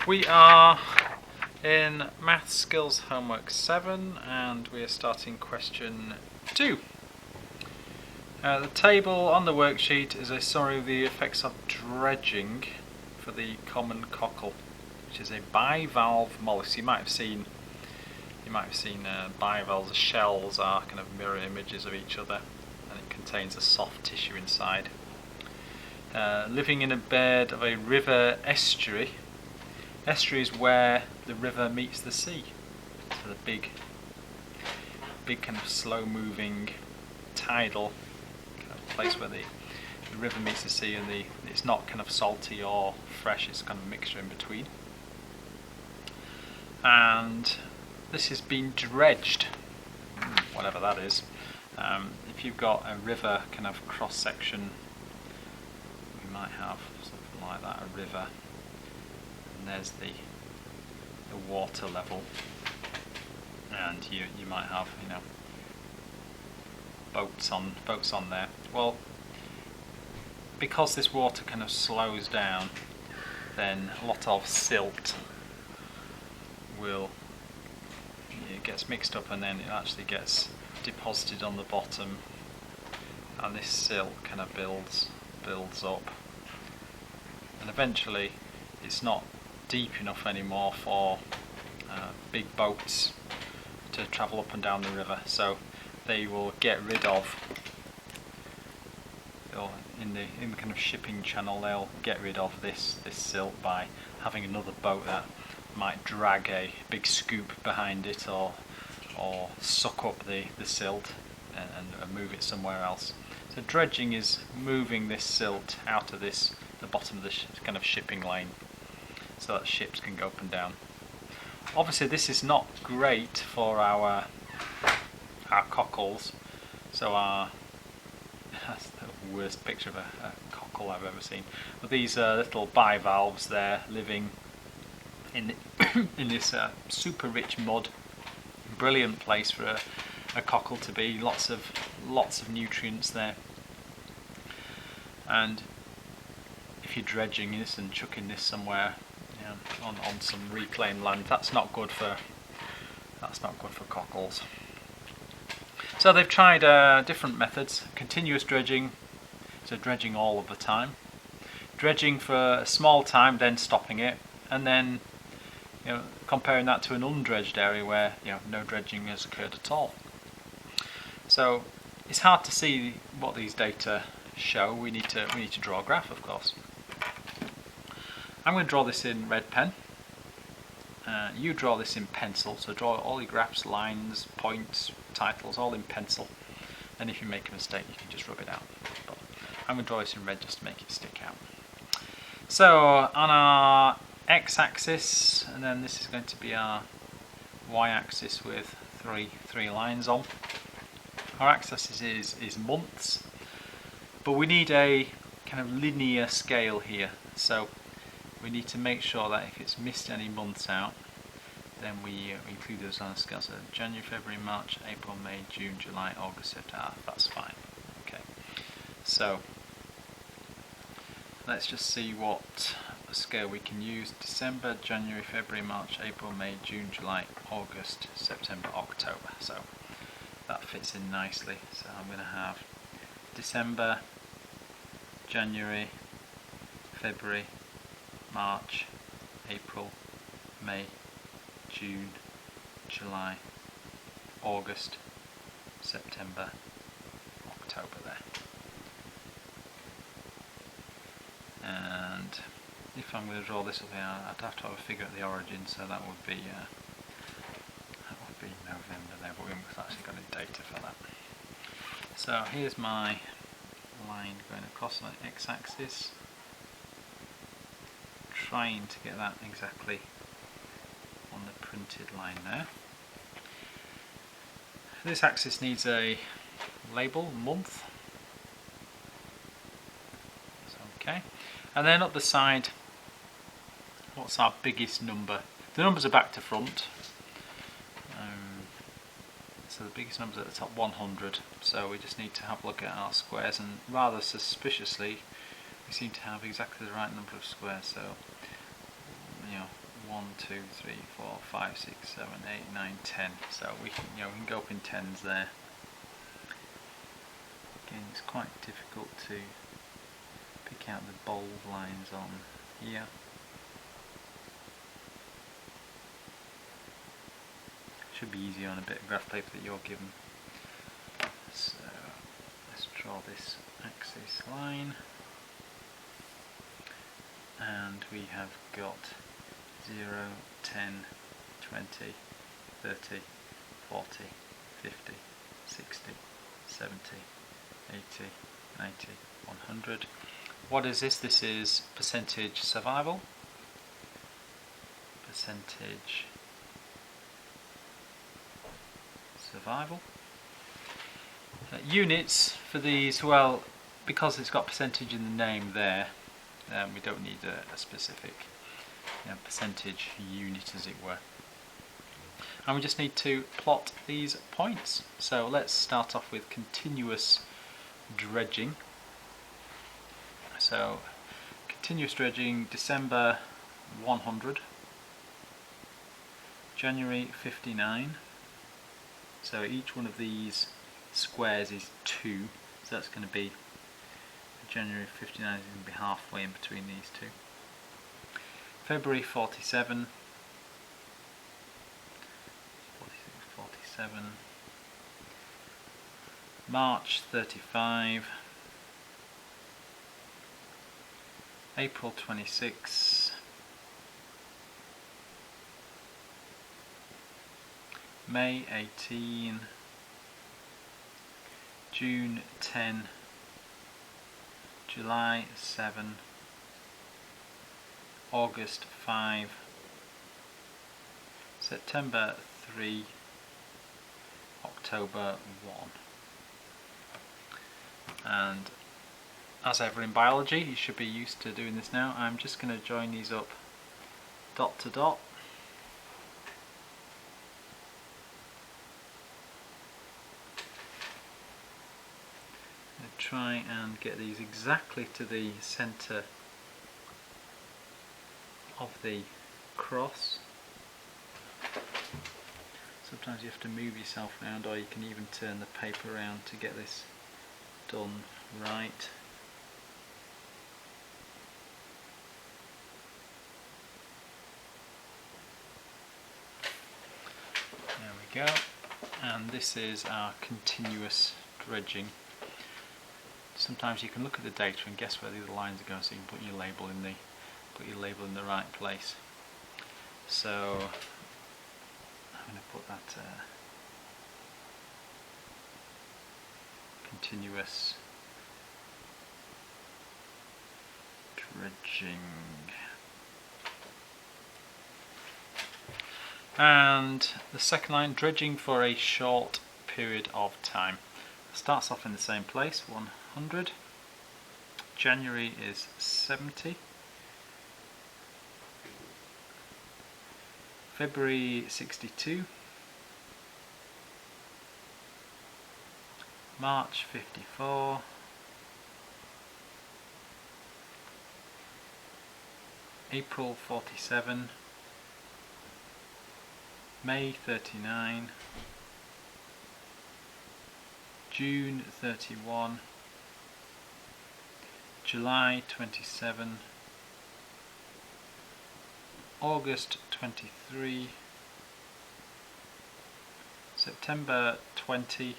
We are in Maths Skills Homework 7 and we are starting question 2. The table on the worksheet is a summary of the effects of dredging for the common cockle, which is a bivalve mollusk. You might have seen bivalves. The shells are kind of mirror images of each other, and it contains a soft tissue inside. Living in a bed of a river estuary. Estuary is where the river meets the sea. So the big kind of slow-moving tidal kind of place where the river meets the sea, and it's not kind of salty or fresh. It's kind of a mixture in between. And this has been dredged, whatever that is. If you've got a river kind of cross section, we might have something like that, a river. And there's the water level, and you might have boats on there. Well, because this water kind of slows down, then a lot of silt it gets mixed up, and then it actually gets deposited on the bottom, and this silt kind of builds up, and eventually it's not deep enough anymore for big boats to travel up and down the river, so they will get rid of, or in the kind of shipping channel, they'll get rid of this silt by having another boat that might drag a big scoop behind it, or suck up the silt and move it somewhere else. So dredging is moving this silt out of the bottom of the kind of shipping lane, so that ships can go up and down. Obviously this is not great for our cockles, so that's the worst picture of a cockle I've ever seen. But these little bivalves, they're living in this super rich mud. Brilliant place for a cockle to be. Lots of nutrients there. And if you're dredging this and chucking this somewhere on some reclaimed land, that's not good for cockles. So they've tried different methods. Continuous dredging, so dredging all of the time. Dredging for a small time, then stopping it, and then comparing that to an undredged area where no dredging has occurred at all. So it's hard to see what these data show. We need to draw a graph, of course. I'm going to draw this in red pen. You draw this in pencil, so draw all your graphs, lines, points, titles, all in pencil. And if you make a mistake, you can just rub it out. But I'm going to draw this in red just to make it stick out. So on our x-axis, and then this is going to be our y-axis with three lines on. Our x-axis is months, but we need a kind of linear scale here. So we need to make sure that if it's missed any months out, then we include those on a scale. So January, February, March, April, May, June, July, August, September. That's fine. Okay. So let's just see what scale we can use. December, January, February, March, April, May, June, July, August, September, October. So that fits in nicely. So I'm going to have December, January, February, March, April, May, June, July, August, September, October there. And if I'm going to draw this up here, I'd have to have a figure at the origin, so that would be November there, but we haven't actually got any data for that. So here's my line going across my x-axis, trying to get that exactly on the printed line there. This axis needs a label, month. Okay, and then up the side, what's our biggest number? The numbers are back to front, so the biggest number is at the top, 100. So we just need to have a look at our squares, and rather suspiciously we seem to have exactly the right number of squares. So 1, 2, 3, 4, 5, 6, 7, 8, 9, 10. So we can, we can go up in tens there. Again, it's quite difficult to pick out the bold lines on here. Should be easy on a bit of graph paper that you're given. So let's draw this axis line, and we have got 0, 10, 20, 30, 40, 50, 60, 70, 80, 90, 100. What is this? This is percentage survival. Percentage survival. Units for these, well, because it's got percentage in the name there, we don't need a specific percentage unit, as it were. And we just need to plot these points. So let's start off with continuous dredging. So continuous dredging, December 100, January 59. So each one of these squares is 2, so that's going to be January 59 is going to be halfway in between these two. February 47, 47, March 35, April 26, May 18, June 10, July 7, August 5, September 3, October 1. And as ever in biology, you should be used to doing this now. I'm just going to join these up dot to dot. Try and get these exactly to the centre of the cross. Sometimes you have to move yourself around, or you can even turn the paper around to get this done right. There we go, and this is our continuous dredging. Sometimes you can look at the data and guess where the lines are going, so you can put your label in the right place. So I'm going to put that continuous dredging, and the second line, dredging for a short period of time. Starts off in the same place, 100. January is 70. February 62. March 54. April 47. May 39. June 31, July 27, August 23, September 20,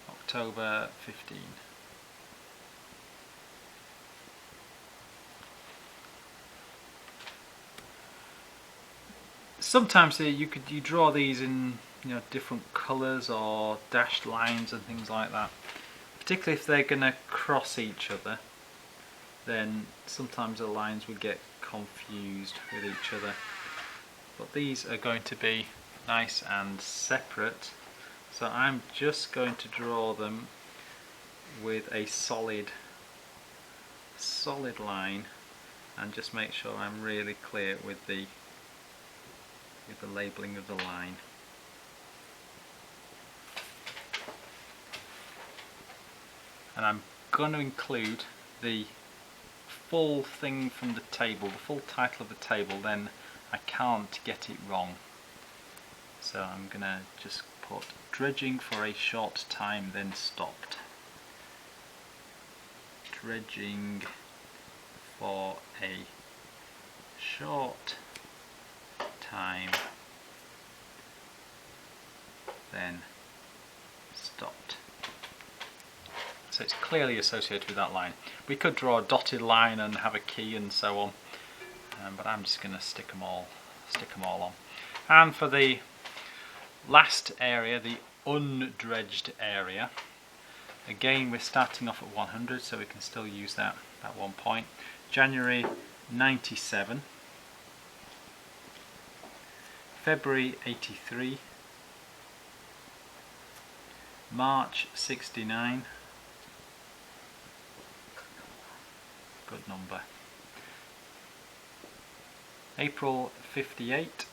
October 15. Sometimes you draw these in different colours or dashed lines and things like that. Particularly if they're going to cross each other, then sometimes the lines would get confused with each other. But these are going to be nice and separate, so I'm just going to draw them with a solid line, and just make sure I'm really clear with the labelling of the line. And I'm going to include the full thing from the table, the full title of the table, then I can't get it wrong. So I'm going to just put dredging for a short time then stopped. Dredging for a short time then stopped. So it's clearly associated with that line. We could draw a dotted line and have a key and so on, but I'm just going to stick them all on. And for the last area, the undredged area, again we're starting off at 100, so we can still use that at one point. January 97, February 83, March 69, good number, April 58,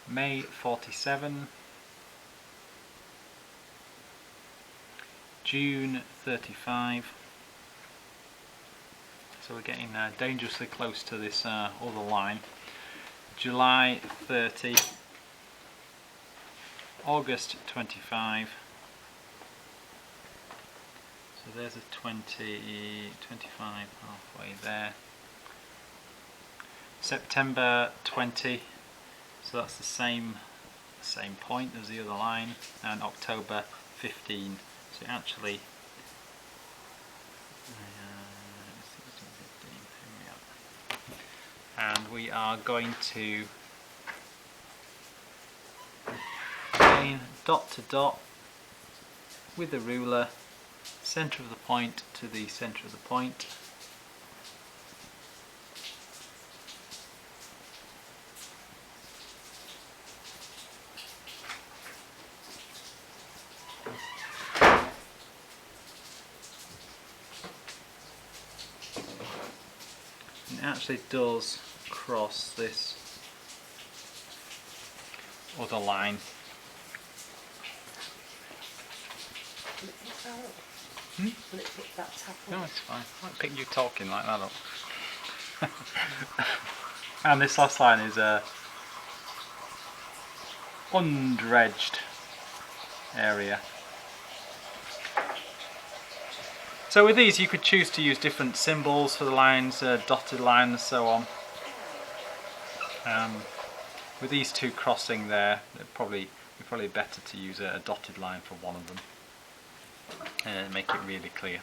May 47, June 35, so we're getting dangerously close to this other line, July 30, August 25, so there's a 25 halfway there, September 20, so that's the same point as the other line, and October 15, so actually and we are going to again dot to dot with the ruler, centre of the point to the centre of the point. It actually does cross this other line. Will it pick that tap up? No, it's fine. I won't pick you talking like that up. And this last line is a undredged area. So with these you could choose to use different symbols for the lines, dotted line and so on. With these two crossing there, it'd probably better to use a dotted line for one of them and make it really clear.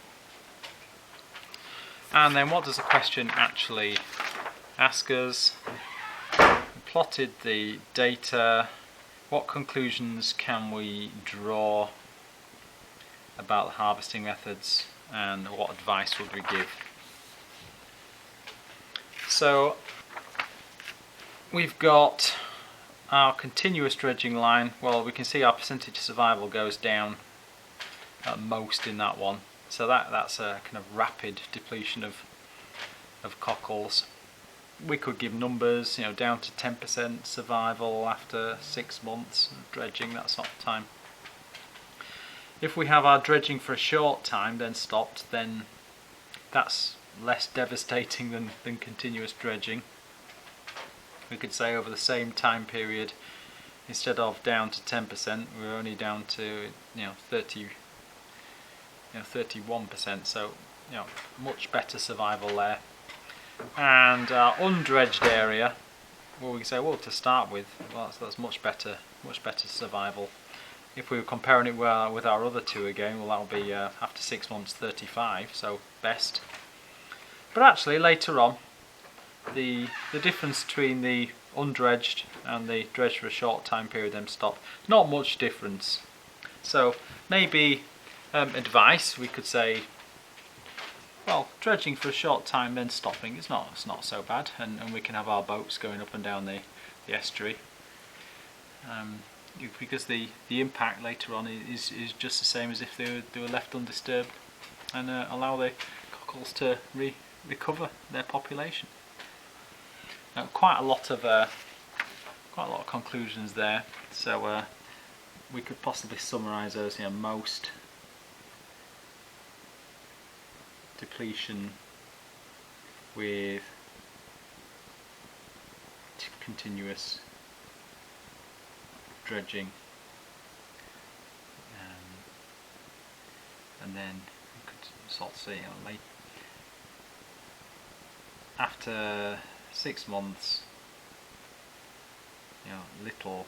And then what does the question actually ask us? We plotted the data. What conclusions can we draw about the harvesting methods, and what advice would we give? So we've got our continuous dredging line. Well, we can see our percentage of survival goes down at most in that one. So that's a kind of rapid depletion of cockles. We could give numbers, down to 10% survival after 6 months of dredging, that sort of time. If we have our dredging for a short time then stopped, then that's less devastating than continuous dredging. We could say over the same time period, instead of down to 10%, we're only down to 31%. So much better survival there. And our undredged area, well, we can say, well, to start with, that's much better survival. If we were comparing it with our other two again, well, that'll be after 6 months 35, so best. But actually later on, the difference between the undredged and the dredged for a short time period then stop, not much difference. So maybe advice, we could say, well, dredging for a short time then stopping, it's not so bad, and we can have our boats going up and down the estuary. Because the impact later on is just the same as if they were left undisturbed, and allow the cockles to recover their population. Now, quite a lot of conclusions there. So we could possibly summarise those. Most depletion with continuous dredging, and then you could sort of see after 6 months, little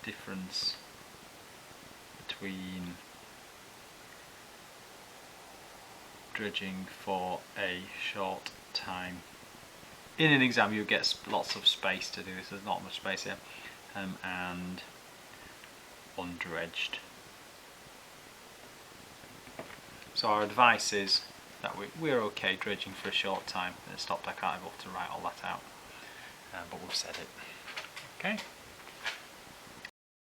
difference between dredging for a short time. In an exam you get lots of space to do this, there's not much space here, and undredged. So our advice is that we're okay dredging for a short time. It stopped, I can't be able to write all that out, but we've said it. Okay.